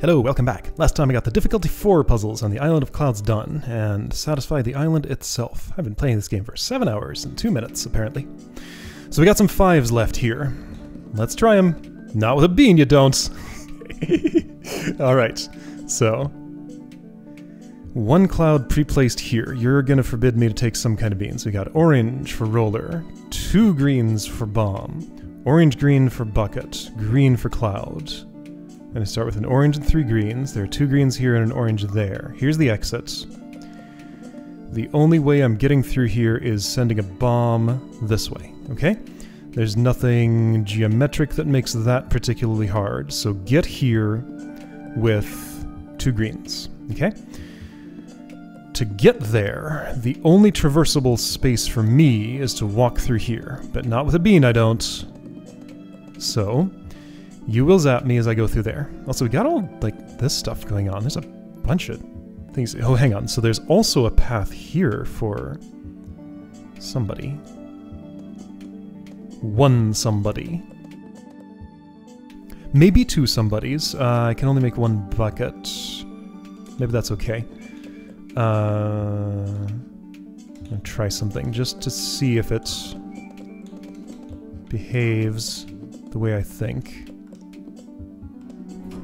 Hello, welcome back. Last time I got the difficulty 4 puzzles on the Island of Clouds done, and satisfied the island itself. I've been playing this game for 7 hours and 2 minutes, apparently. So we got some 5s left here. Let's try them. Not with a bean, you don't. Alright, so... 1 cloud pre-placed here. You're gonna forbid me to take some kind of beans. We got orange for roller, 2 greens for bomb, orange-green for bucket, green for cloud. I'm going to start with an orange and 3 greens. There are 2 greens here and an orange there. Here's the exit. The only way I'm getting through here is sending a bomb this way, okay? There's nothing geometric that makes that particularly hard, so get here with 2 greens, okay? To get there, the only traversable space for me is to walk through here, but not with a bean, I don't. So... you will zap me as I go through there. Also, we got all, like, this stuff going on. There's a bunch of things. Oh, hang on. So there's also a path here for somebody. One somebody. Maybe 2 somebodies. I can only make 1 bucket. Maybe that's okay. I'm gonna try something just to see if it behaves the way I think.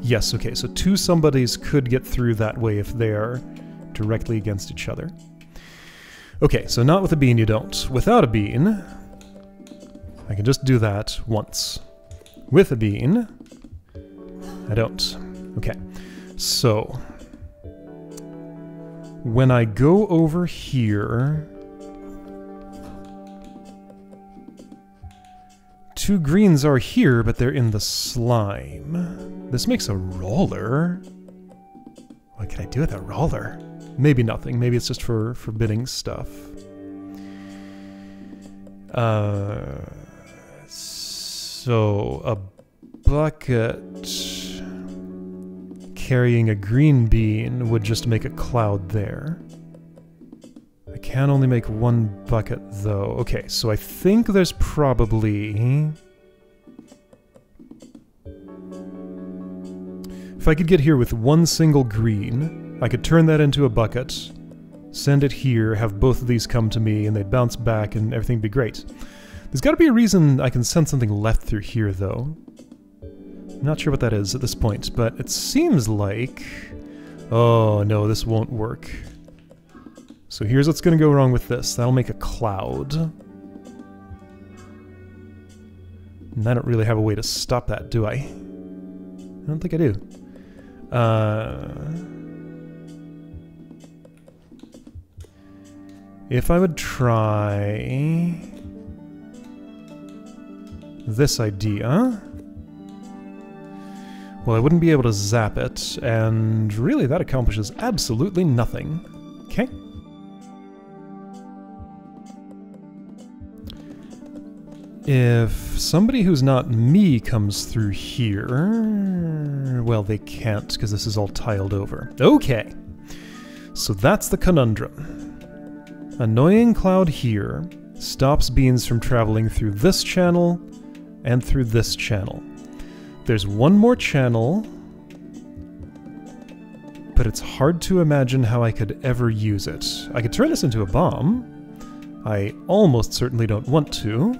Yes, okay, so 2 somebodies could get through that way if they are directly against each other. Okay, so not with a bean you don't. Without a bean, I can just do that once. With a bean, I don't. Okay, so... when I go over here... 2 greens are here, but they're in the slime. This makes a roller. What can I do with a roller? Maybe nothing. Maybe it's just for forbidding stuff. So a bucket carrying a green bean would just make a cloud there. I can only make 1 bucket, though. Okay, so I think there's probably... if I could get here with 1 single green, I could turn that into a bucket, send it here, have both of these come to me, and they'd bounce back and everything would be great. There's gotta be a reason I can send something left through here, though. I'm not sure what that is at this point, but it seems like... oh, no, this won't work. So here's what's going to go wrong with this. That'll make a cloud. And I don't really have a way to stop that, do I? I don't think I do. If I would try... this idea... well, I wouldn't be able to zap it, and really that accomplishes absolutely nothing. Okay. If somebody who's not me comes through here... well, they can't, because this is all tiled over. Okay! So that's the conundrum. Annoying cloud here stops beans from traveling through this channel and through this channel. There's 1 more channel, but it's hard to imagine how I could ever use it. I could turn this into a bomb. I almost certainly don't want to.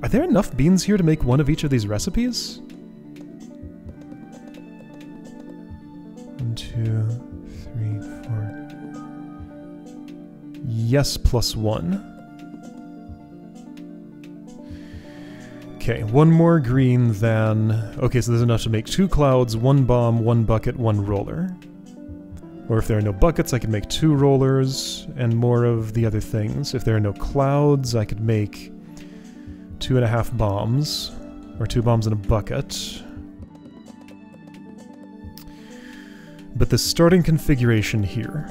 Are there enough beans here to make 1 of each of these recipes? 1, 2, 3, 4. Yes, plus 1. Okay, 1 more green then... okay, so there's enough to make 2 clouds, 1 bomb, 1 bucket, 1 roller. Or if there are no buckets, I could make 2 rollers and more of the other things. If there are no clouds, I could make 2.5 bombs, or 2 bombs in a bucket. But the starting configuration here...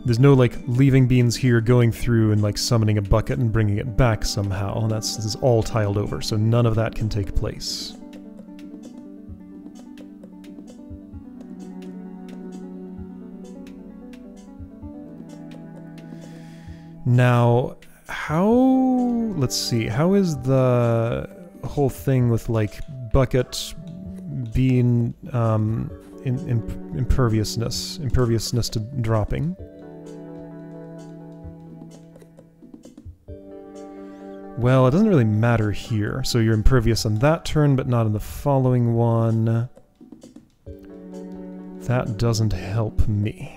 there's no, like, leaving beans here, going through and, like, summoning a bucket and bringing it back somehow. This is all tiled over, so none of that can take place. Now, how... let's see, how is the whole thing with, like, bucket bean imperviousness to dropping. Well, it doesn't really matter here. So you're impervious on that turn, but not on the following one. That doesn't help me.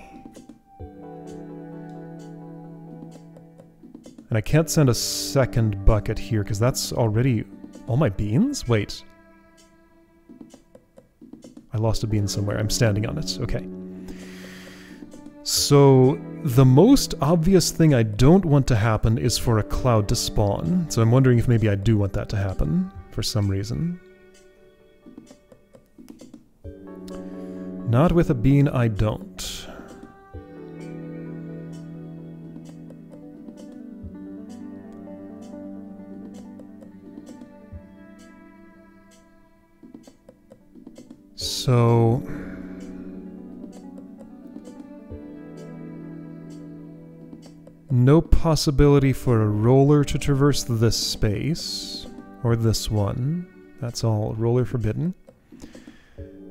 And I can't send a second bucket here, because that's already all my beans? Wait. I lost a bean somewhere. I'm standing on it. Okay. So, the most obvious thing I don't want to happen is for a cloud to spawn. So I'm wondering if maybe I do want that to happen, for some reason. Not with a bean, I don't. So... no possibility for a roller to traverse this space. Or this one. That's all roller forbidden.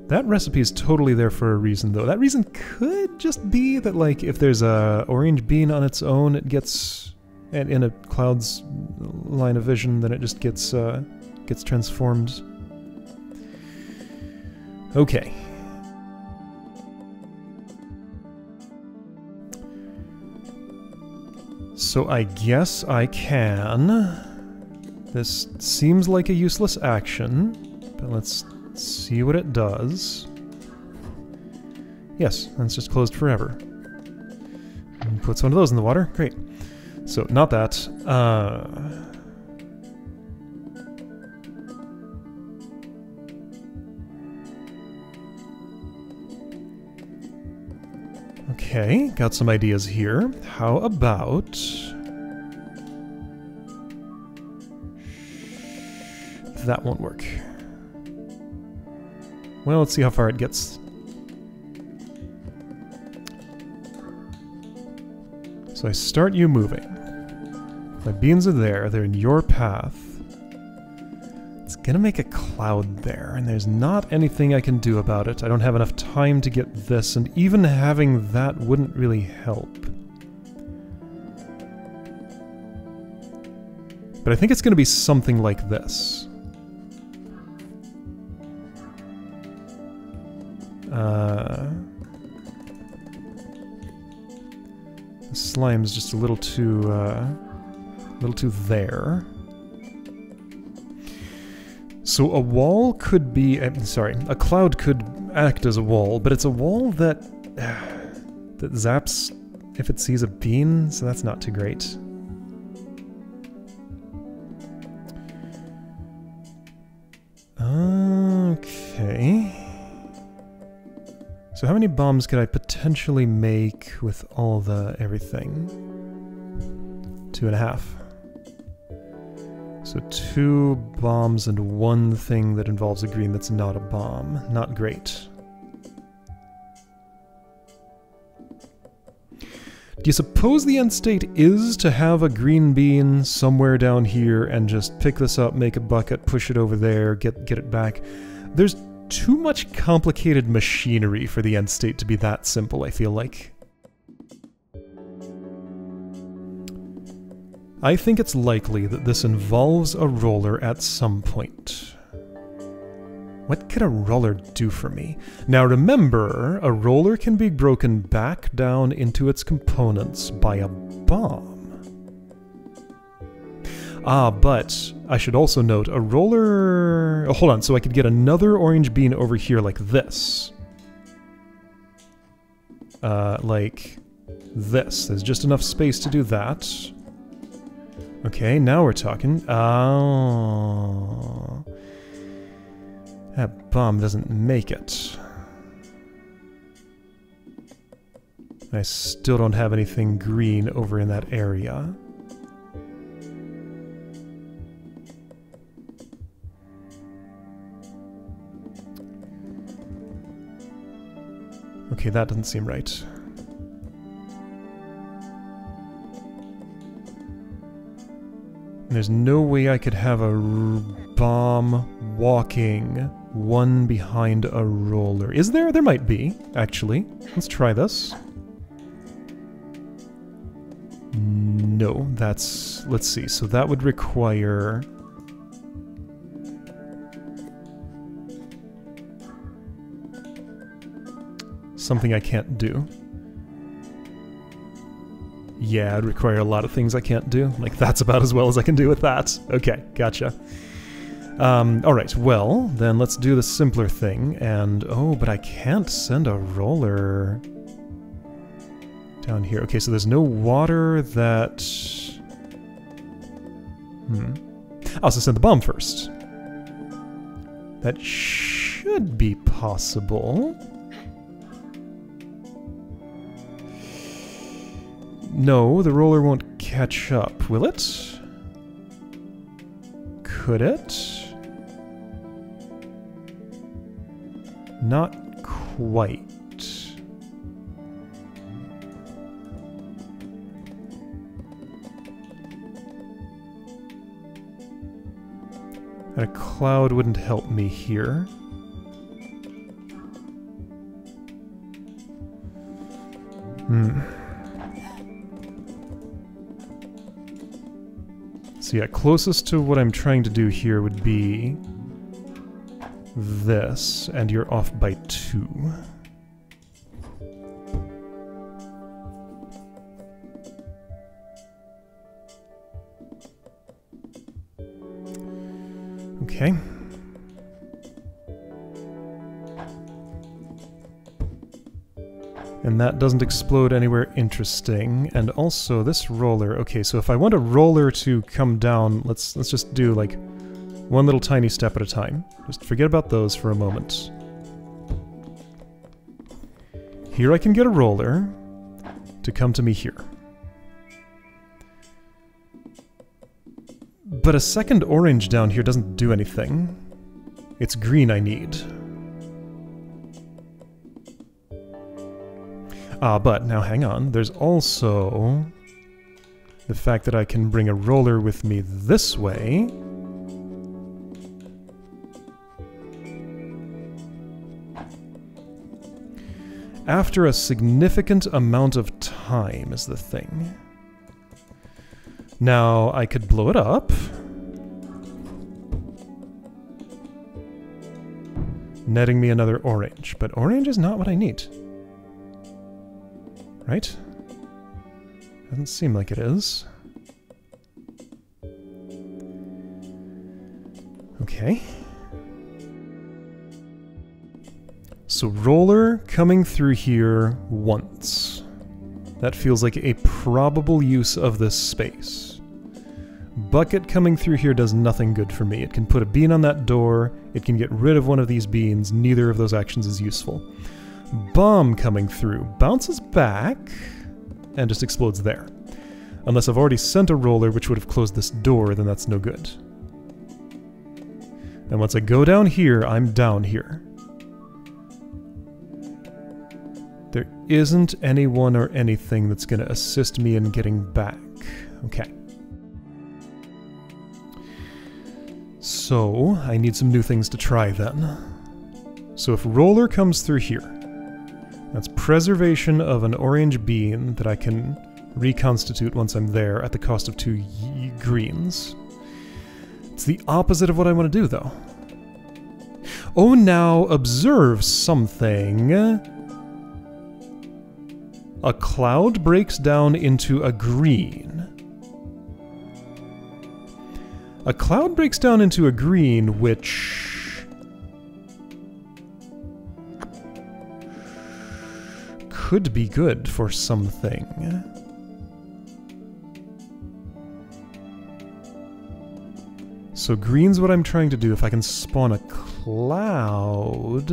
That recipe is totally there for a reason, though. That reason could just be that, like, if there's a orange bean on its own, it gets... and in a cloud's line of vision, then it just gets transformed. Okay. So I guess I can. This seems like a useless action, but let's see what it does. Yes, that's just closed forever. And puts one of those in the water. Great. So, not that. Okay, got some ideas here. How about... that won't work. Well, let's see how far it gets. So I start you moving. My beans are there, they're in your path. It's gonna make a cloud there, and there's not anything I can do about it. I don't have enough time to get this, and even having that wouldn't really help. But I think it's gonna be something like this. The slime's just a little too there. So a wall could be... sorry, a cloud could act as a wall, but it's a wall that... that zaps if it sees a bean, so that's not too great. Okay... so how many bombs could I potentially make with all the everything? 2.5. So 2 bombs and 1 thing that involves a green that's not a bomb. Not great. Do you suppose the end state is to have a green bean somewhere down here and just pick this up, make a bucket, push it over there, get it back? There's too much complicated machinery for the end state to be that simple, I feel like. I think it's likely that this involves a roller at some point. What could a roller do for me? Now remember, a roller can be broken back down into its components by a bomb. Ah, but I should also note a roller... oh, hold on, so I could get another orange bean over here like this. Like this. There's just enough space to do that. Okay, now we're talking. Oh. That bomb doesn't make it. I still don't have anything green over in that area. Okay, that doesn't seem right. There's no way I could have a bomb walking one behind a roller. Is there? There might be, actually. Let's try this. No, that's... let's see. So that would require... something I can't do. Yeah, it'd require a lot of things I can't do. Like, that's about as well as I can do with that. Okay, gotcha. Alright, well, then let's do the simpler thing, and... oh, but I can't send a roller... down here. Okay, so there's no water that... I'll also send the bomb first. That should be possible. No, the roller won't catch up, will it? Could it? Not quite. And a cloud wouldn't help me here. So yeah, closest to what I'm trying to do here would be this, and you're off by 2. Okay. And that doesn't explode anywhere interesting. And also this roller. Okay, so if I want a roller to come down, let's just do like one little tiny step at a time. Just forget about those for a moment. Here I can get a roller to come to me here. But a second orange down here doesn't do anything. It's green I need. But now hang on, there's also the fact that I can bring a roller with me this way. After a significant amount of time is the thing. Now, I could blow it up. Netting me another orange, but orange is not what I need. Right? Doesn't seem like it is. Okay. So roller coming through here once. That feels like a probable use of this space. Bucket coming through here does nothing good for me. It can put a bean on that door, it can get rid of one of these beans, neither of those actions is useful. Bomb coming through bounces back and just explodes there. Unless I've already sent a roller which would have closed this door, then that's no good. And once I go down here, I'm down here. There isn't anyone or anything that's going to assist me in getting back. Okay. So, I need some new things to try then. So if roller comes through here, that's preservation of an orange bean that I can reconstitute once I'm there at the cost of 2 greens. It's the opposite of what I want to do, though. Oh, now observe something. A cloud breaks down into a green. A cloud breaks down into a green, which... could be good for something. So green's what I'm trying to do. If I can spawn a cloud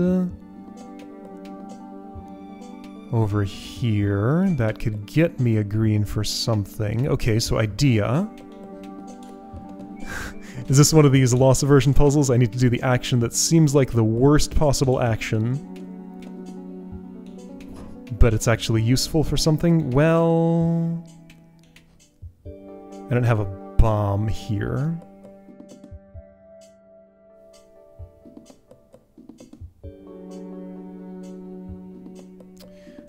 over here, that could get me a green for something. Okay, so idea. Is this one of these loss aversion puzzles? I need to do the action that seems like the worst possible action, but it's actually useful for something? Well... I don't have a bomb here.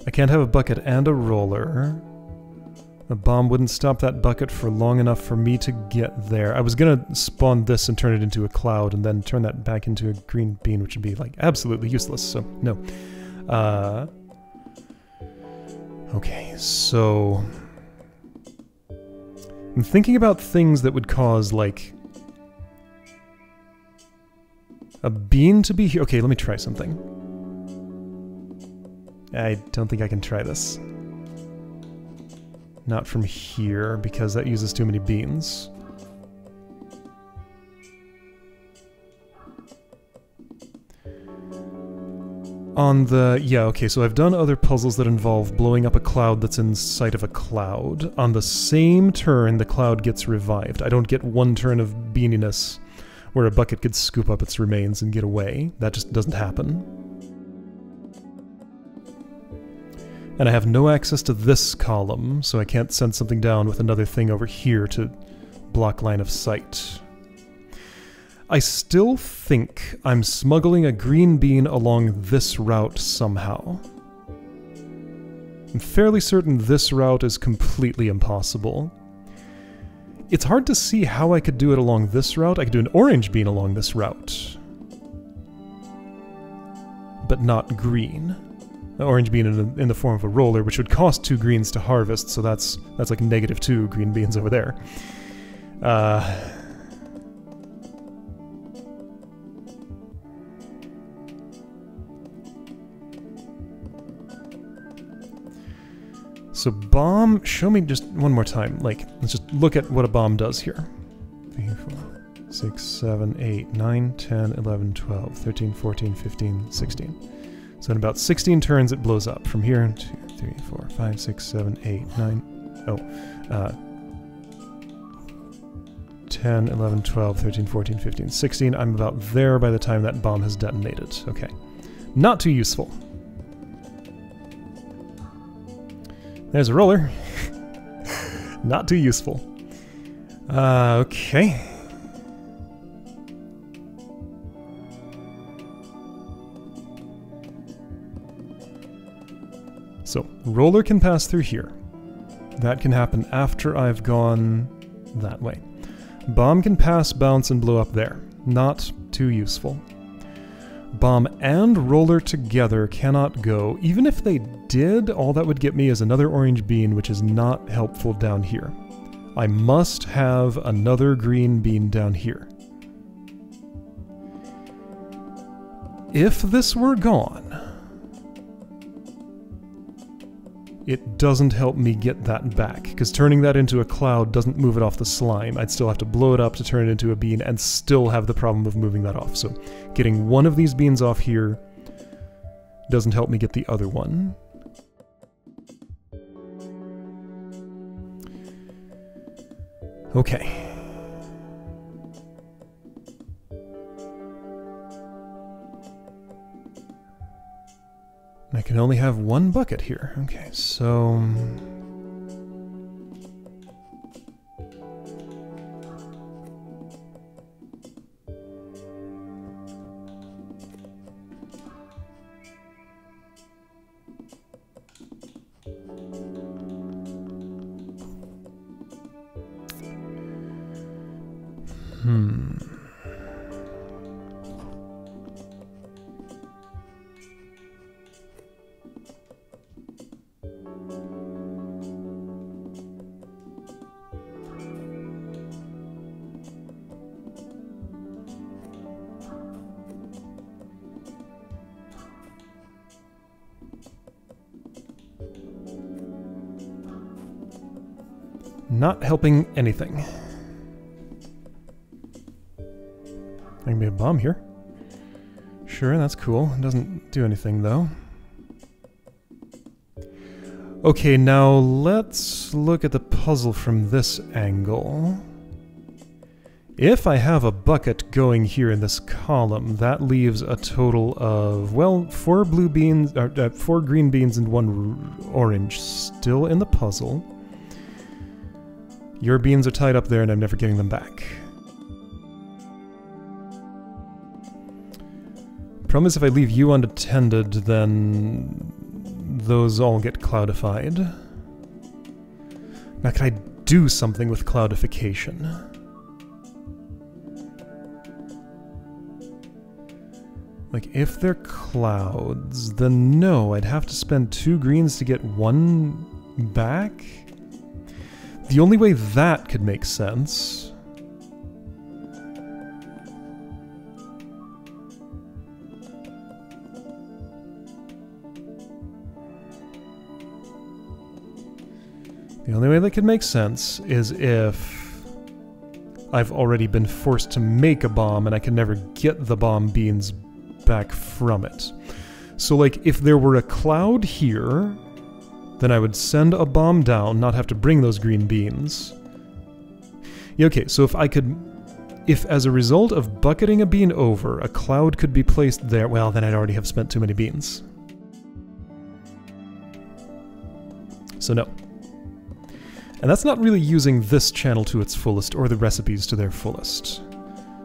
I can't have a bucket and a roller. A bomb wouldn't stop that bucket for long enough for me to get there. I was gonna spawn this and turn it into a cloud and then turn that back into a green bean, which would be like absolutely useless, so no. Okay, so I'm thinking about things that would cause like a bean to be here. Okay, let me try something. I don't think I can try this. Not from here, because that uses too many beans. On the... yeah, okay, so I've done other puzzles that involve blowing up a cloud that's in sight of a cloud. On the same turn, the cloud gets revived. I don't get one turn of beaniness where a bucket could scoop up its remains and get away. That just doesn't happen. And I have no access to this column, so I can't send something down with another thing over here to block line of sight. I still think I'm smuggling a green bean along this route somehow. I'm fairly certain this route is completely impossible. It's hard to see how I could do it along this route. I could do an orange bean along this route, but not green. An orange bean in the form of a roller, which would cost 2 greens to harvest, so that's like -2 green beans over there. So bomb, show me just one more time. Like, let's just look at what a bomb does here. 3, 4, 6, 7, 8, 9, 10, 11, 12, 13, 14, 15, 16. So in about 16 turns it blows up. From here, 2, 3, 4, 5, 6, 7, 8, 9, 10, 11, 12, 13, 14, 15, 16. I'm about there by the time that bomb has detonated. Okay. Not too useful. There's a roller. Not too useful. Okay. So, roller can pass through here. That can happen after I've gone that way. Bomb can pass, bounce, and blow up there. Not too useful. Bomb and roller together cannot go. Even if they did, all that would get me is another orange bean, which is not helpful down here. I must have another green bean down here. If this were gone, it doesn't help me get that back, because turning that into a cloud doesn't move it off the slime. I'd still have to blow it up to turn it into a bean and still have the problem of moving that off. So getting one of these beans off here doesn't help me get the other one. Okay. I can only have one bucket here. Okay, so... Not helping anything. There can be a bomb here. Sure, that's cool. It doesn't do anything, though. Okay, now let's look at the puzzle from this angle. If I have a bucket going here in this column, that leaves a total of, well, 4 blue beans, 4 green beans and 1 orange still in the puzzle. Your beans are tied up there and I'm never getting them back. Problem is, if I leave you unattended, then those all get cloudified. Now, can I do something with cloudification? Like, if they're clouds, then no, I'd have to spend 2 greens to get 1 back? The only way that could make sense... The only way that could make sense is if I've already been forced to make a bomb and I can never get the bomb beans back from it. So, like, if there were a cloud here, then I would send a bomb down, not have to bring those green beans. Yeah, okay, so if as a result of bucketing a bean over, a cloud could be placed there, well, then I'd already have spent too many beans. So no. And that's not really using this channel to its fullest, or the recipes to their fullest.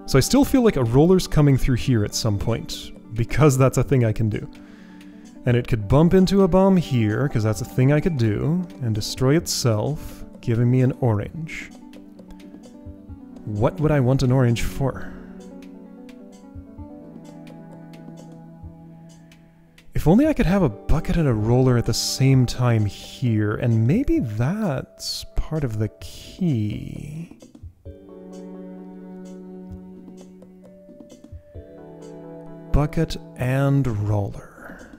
So I still feel like a roller's coming through here at some point, because that's a thing I can do. And it could bump into a bomb here, because that's a thing I could do, and destroy itself, giving me an orange. What would I want an orange for? If only I could have a bucket and a roller at the same time here, and maybe that's part of the key. Bucket and roller.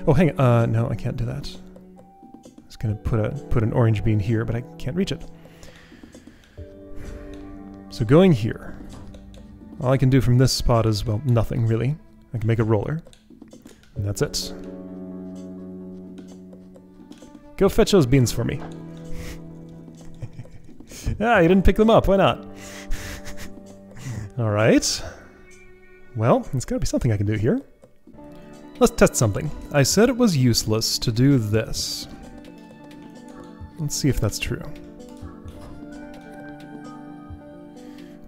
Oh, hang on. No, I can't do that. I was gonna put an orange bean here, but I can't reach it. So going here, all I can do from this spot is, well, nothing really. I can make a roller, and that's it. Go fetch those beans for me. Ah, you didn't pick them up, why not? Alright. Well, there's gotta be something I can do here. Let's test something. I said it was useless to do this. Let's see if that's true.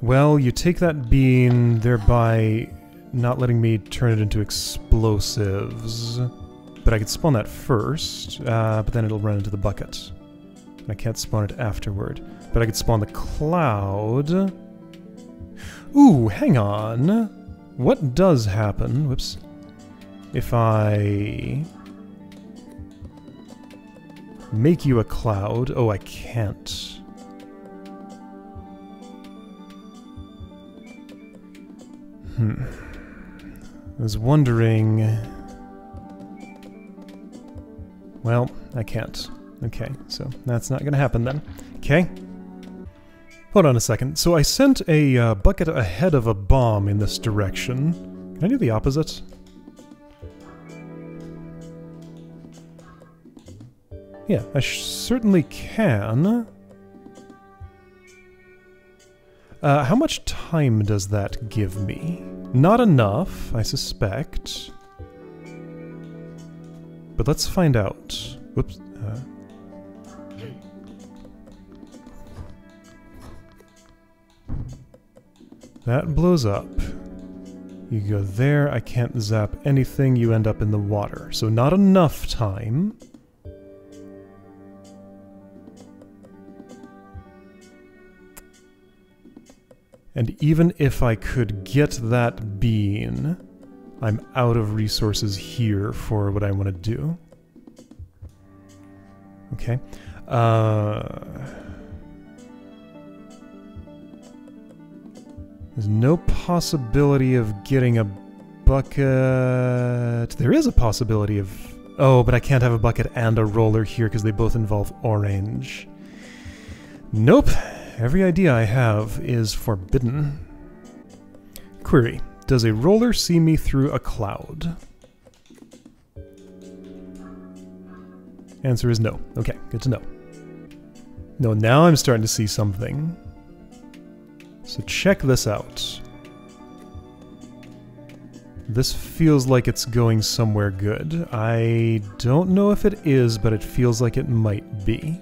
Well, you take that bean, thereby not letting me turn it into explosives. But I could spawn that first, but then it'll run into the bucket. And I can't spawn it afterward. But I could spawn the cloud. Ooh, hang on. What does happen? Whoops. If I make you a cloud... Oh, I can't. I was wondering... Well, I can't. Okay, so that's not gonna happen then. Okay. Hold on a second. So I sent a bucket ahead of a bomb in this direction. Can I do the opposite? Yeah, I certainly can. How much time does that give me? Not enough, I suspect. But let's find out. Whoops. That blows up. You go there, I can't zap anything, you end up in the water. So not enough time. And even if I could get that bean, I'm out of resources here for what I want to do. Okay. There's no possibility of getting a bucket... There is a possibility of... Oh, but I can't have a bucket and a roller here because they both involve orange. Nope. Every idea I have is forbidden. Query. Does a roller see me through a cloud? Answer is no. Okay, good to know. No, now I'm starting to see something. So check this out. This feels like it's going somewhere good. I don't know if it is, but it feels like it might be.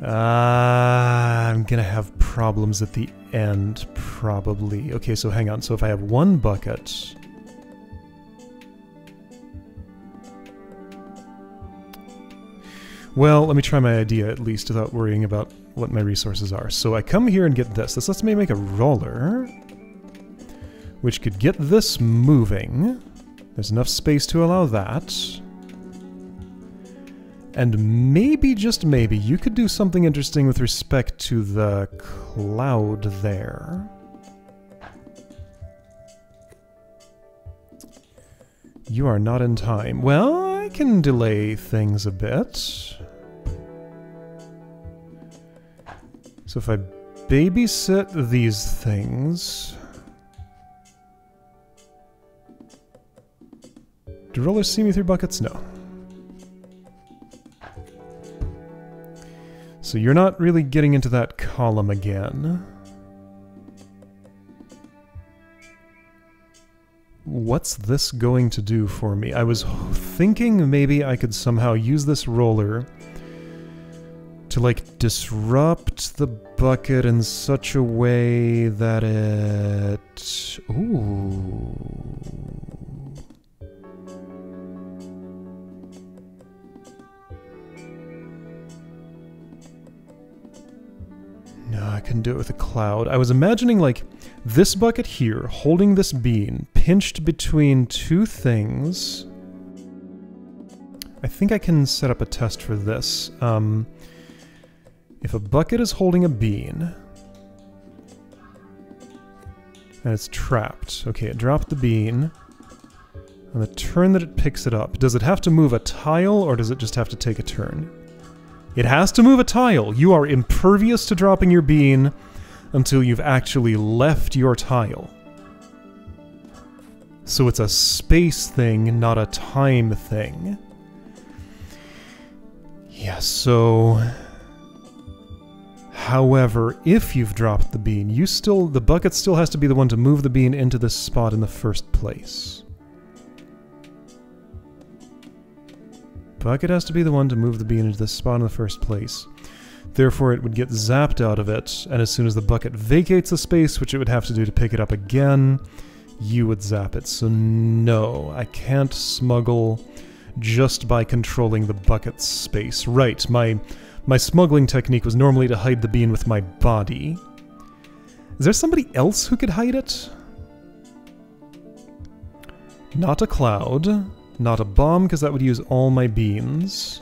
I'm gonna have problems at the end, probably. Okay, so hang on. So if I have one bucket... Well, let me try my idea at least without worrying about what my resources are. So I come here and get this. This lets me make a roller, which could get this moving. There's enough space to allow that. And maybe, just maybe, you could do something interesting with respect to the cloud there. You are not in time. Well, I can delay things a bit. So if I babysit these things... Do rollers see me through buckets? No. So you're not really getting into that column again. What's this going to do for me? I was thinking maybe I could somehow use this roller to, like, disrupt the bucket in such a way that it... Ooh... No, I couldn't do it with a cloud. I was imagining, like, this bucket here, holding this bean, pinched between two things. I think I can set up a test for this. If a bucket is holding a bean, and it's trapped. Okay, it dropped the bean. On the turn that it picks it up, does it have to move a tile, or does it just have to take a turn? It has to move a tile. You are impervious to dropping your bean until you've actually left your tile. So it's a space thing, not a time thing. Yeah, so... However, if you've dropped the bean, the bucket still has to be the one to move the bean into this spot in the first place. Bucket has to be the one to move the bean into this spot in the first place. Therefore, it would get zapped out of it, and as soon as the bucket vacates the space, which it would have to do to pick it up again, you would zap it. So no, I can't smuggle just by controlling the bucket's space. Right, my smuggling technique was normally to hide the bean with my body. Is there somebody else who could hide it? Not a cloud. Not a bomb, because that would use all my beans.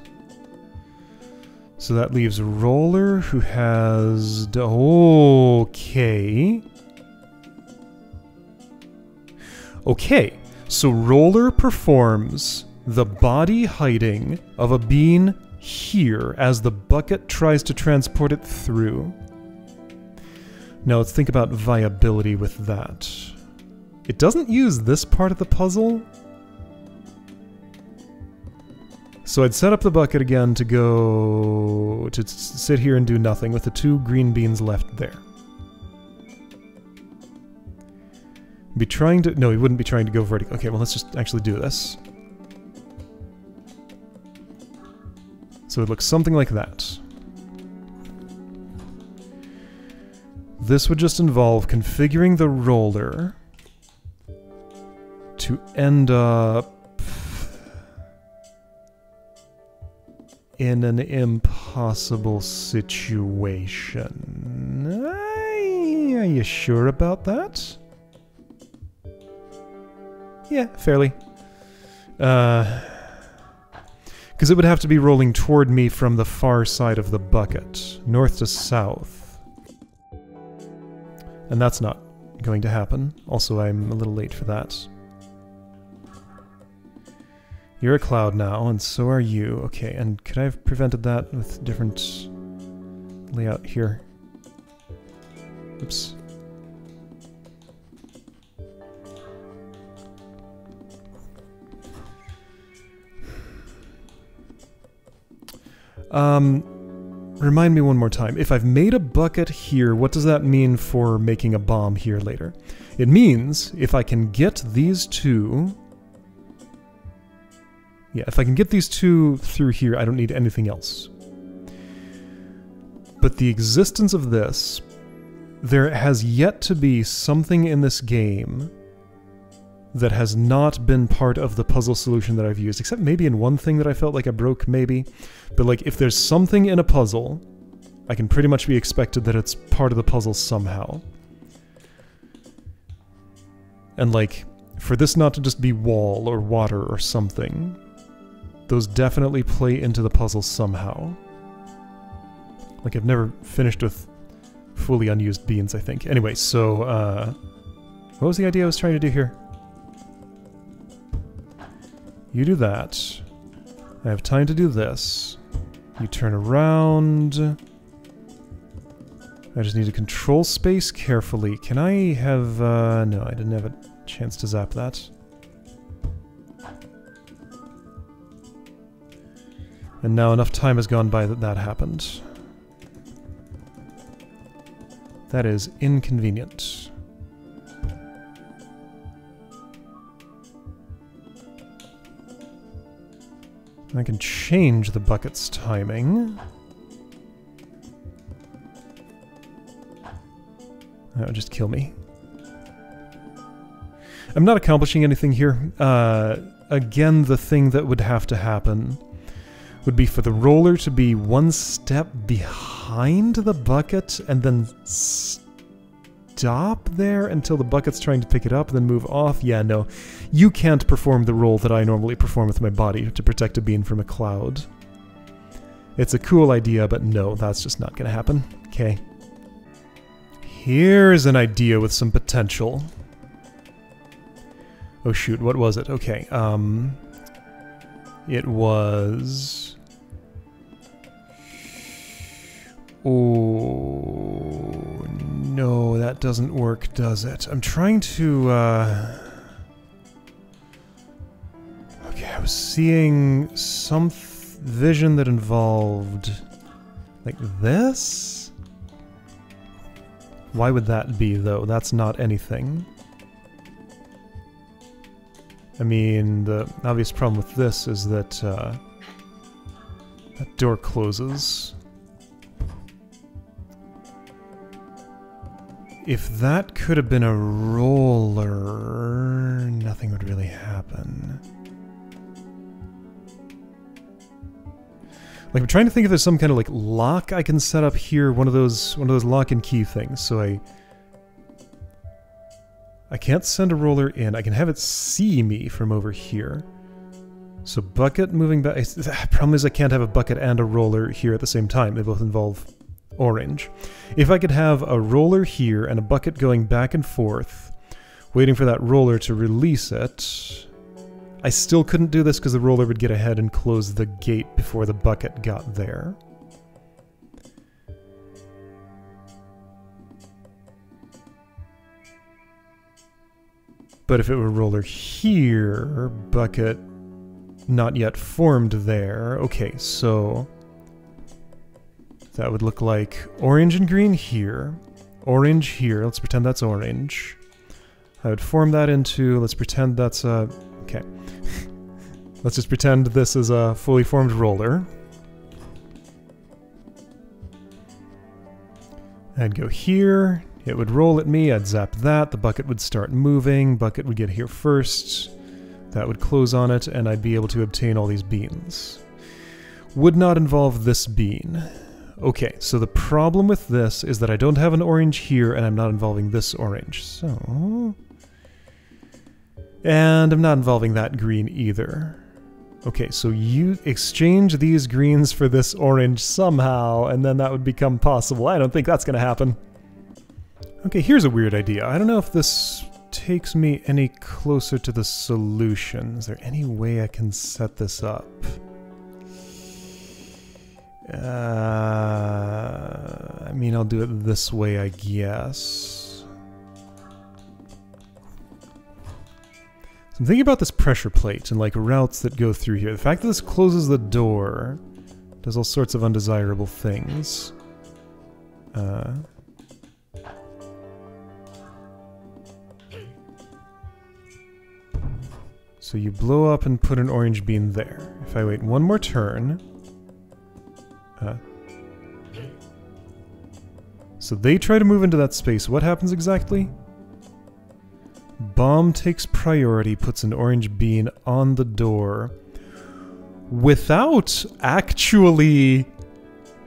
So that leaves Roller, who has... Okay. Okay, so Roller performs the body hiding of a bean here as the bucket tries to transport it through. Now let's think about viability with that. It doesn't use this part of the puzzle. So I'd set up the bucket again to go... to sit here and do nothing with the two green beans left there. Be trying to... No, he wouldn't be trying to go vertical. Okay, well let's just actually do this. So it looks something like that. This would just involve configuring the roller to end up in an impossible situation. Are you sure about that? Yeah, fairly. Because it would have to be rolling toward me from the far side of the bucket, north to south. And that's not going to happen. Also, I'm a little late for that. You're a cloud now, and so are you. Okay, and could I have prevented that with different layout here? Oops. Remind me one more time. If I've made a bucket here, what does that mean for making a bomb here later? It means if I can get these two... Yeah, if I can get these two through here, I don't need anything else. But the existence of this there has yet to be something in this game that has not been part of the puzzle solution that I've used, except maybe in one thing that I felt like I broke, maybe. But like, if there's something in a puzzle, I can pretty much be expected that it's part of the puzzle somehow. And like, for this not to just be wall or water or something, those definitely play into the puzzle somehow. Like, I've never finished with fully unused beans, I think. Anyway, so, what was the idea I was trying to do here? You do that. I have time to do this. You turn around. I just need to control space carefully. Can I have, no, I didn't have a chance to zap that. And now enough time has gone by that that happened. That is inconvenient. I can change the bucket's timing. That would just kill me. I'm not accomplishing anything here. Again, the thing that would have to happen would be for the roller to be one step behind the bucket and then stop there until the bucket's trying to pick it up, then move off. Yeah, no. You can't perform the roll that I normally perform with my body to protect a bean from a cloud. It's a cool idea, but no, that's just not gonna happen. Okay. Here's an idea with some potential. Oh shoot, what was it? Okay, it was... Oh, no, that doesn't work, does it? I'm trying to, okay, I was seeing some vision that involved... like this? Why would that be, though? That's not anything. I mean, the obvious problem with this is that, that door closes. If that could have been a roller, nothing would really happen. Like, I'm trying to think if there's some kind of, like, lock I can set up here, one of those lock and key things, so I can't send a roller in. I can have it see me from over here. So bucket moving back... The problem is I can't have a bucket and a roller here at the same time. They both involve orange. If I could have a roller here and a bucket going back and forth, waiting for that roller to release it... I still couldn't do this because the roller would get ahead and close the gate before the bucket got there. But if it were roller here, bucket not yet formed there. Okay, so that would look like orange and green here, orange here. Let's pretend that's orange. I would form that into, let's pretend that's a, okay. Let's just pretend this is a fully formed roller. I'd go here. It would roll at me, I'd zap that, the bucket would start moving, bucket would get here first, that would close on it, and I'd be able to obtain all these beans. Would not involve this bean. Okay, so the problem with this is that I don't have an orange here, and I'm not involving this orange, so... And I'm not involving that green either. Okay, so you exchange these greens for this orange somehow, and then that would become possible. I don't think that's gonna happen. Okay, here's a weird idea. I don't know if this takes me any closer to the solution. Is there any way I can set this up? I mean, I'll do it this way, I guess. So I'm thinking about this pressure plate and, like, routes that go through here. The fact that this closes the door does all sorts of undesirable things. So you blow up and put an orange bean there. If I wait one more turn... So they try to move into that space. What happens exactly? Bomb takes priority, puts an orange bean on the door without actually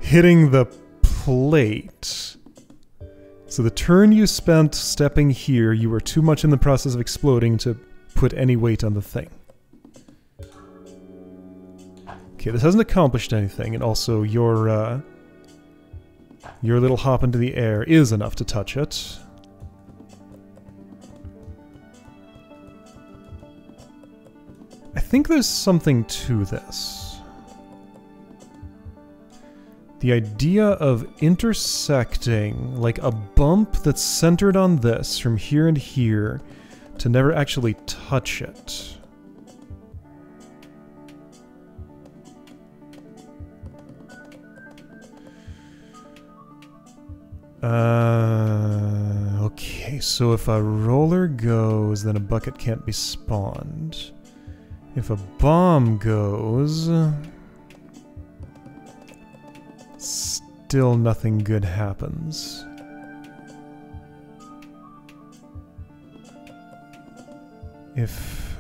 hitting the plate. So the turn you spent stepping here, you were too much in the process of exploding to put any weight on the thing. Okay, this hasn't accomplished anything, and also your little hop into the air is enough to touch it. I think there's something to this. The idea of intersecting, like a bump that's centered on this from here and here, to never actually touch it. Okay, so if a roller goes, then a bucket can't be spawned. If a bomb goes, still nothing good happens. If,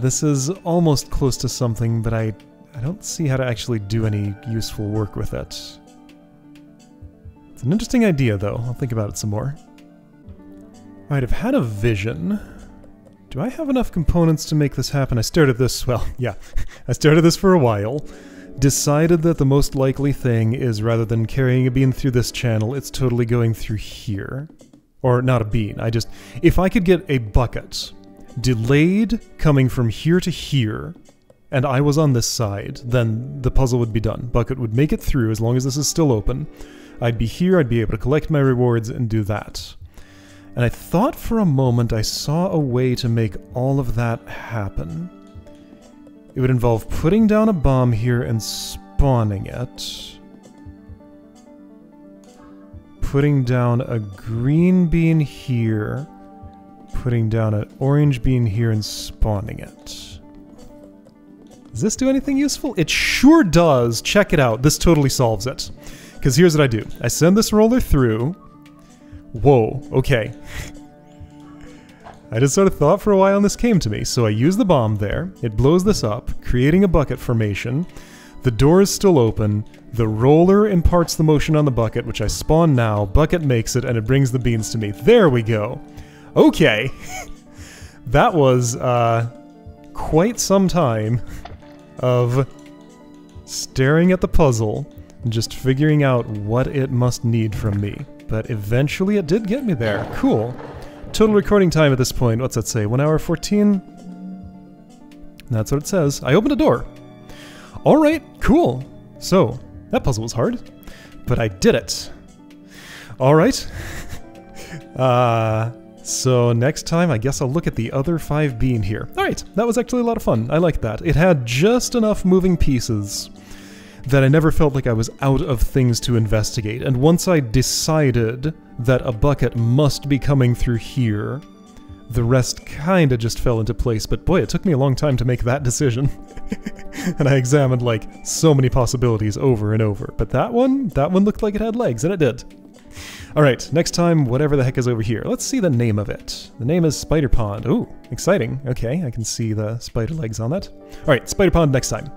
this is almost close to something, but I don't see how to actually do any useful work with it. It's an interesting idea, though. I'll think about it some more. Alright, I've had a vision. Do I have enough components to make this happen? I started this, well, yeah. I started this for a while. Decided that the most likely thing is, rather than carrying a bean through this channel, it's totally going through here. Or not a bean, if I could get a bucket delayed coming from here to here, and I was on this side, then the puzzle would be done. Bucket would make it through as long as this is still open. I'd be here, I'd be able to collect my rewards and do that. And I thought for a moment I saw a way to make all of that happen. It would involve putting down a bomb here and spawning it. Putting down a green bean here. Putting down an orange bean here and spawning it. Does this do anything useful? It sure does! Check it out, this totally solves it. Because here's what I do. I send this roller through. Whoa, okay. I just sort of thought for a while and this came to me. So I use the bomb there, it blows this up, creating a bucket formation. The door is still open, the roller imparts the motion on the bucket, which I spawn now, bucket makes it, and it brings the beans to me. There we go. Okay. That was, quite some time of staring at the puzzle and just figuring out what it must need from me. But eventually it did get me there. Cool. Total recording time at this point, what's that say? 1 hour 14? That's what it says. I opened a door. Alright, cool. So, that puzzle was hard, but I did it. Alright. So next time I guess I'll look at the other 5 bean here. Alright, that was actually a lot of fun. I liked that. It had just enough moving pieces that I never felt like I was out of things to investigate. And once I decided that a bucket must be coming through here, the rest kinda just fell into place. But boy, it took me a long time to make that decision. And I examined like so many possibilities over and over. But that one looked like it had legs, and it did. Alright, next time, whatever the heck is over here. Let's see the name of it. The name is Spider Pond. Ooh, exciting. Okay, I can see the spider legs on that. Alright, Spider Pond next time.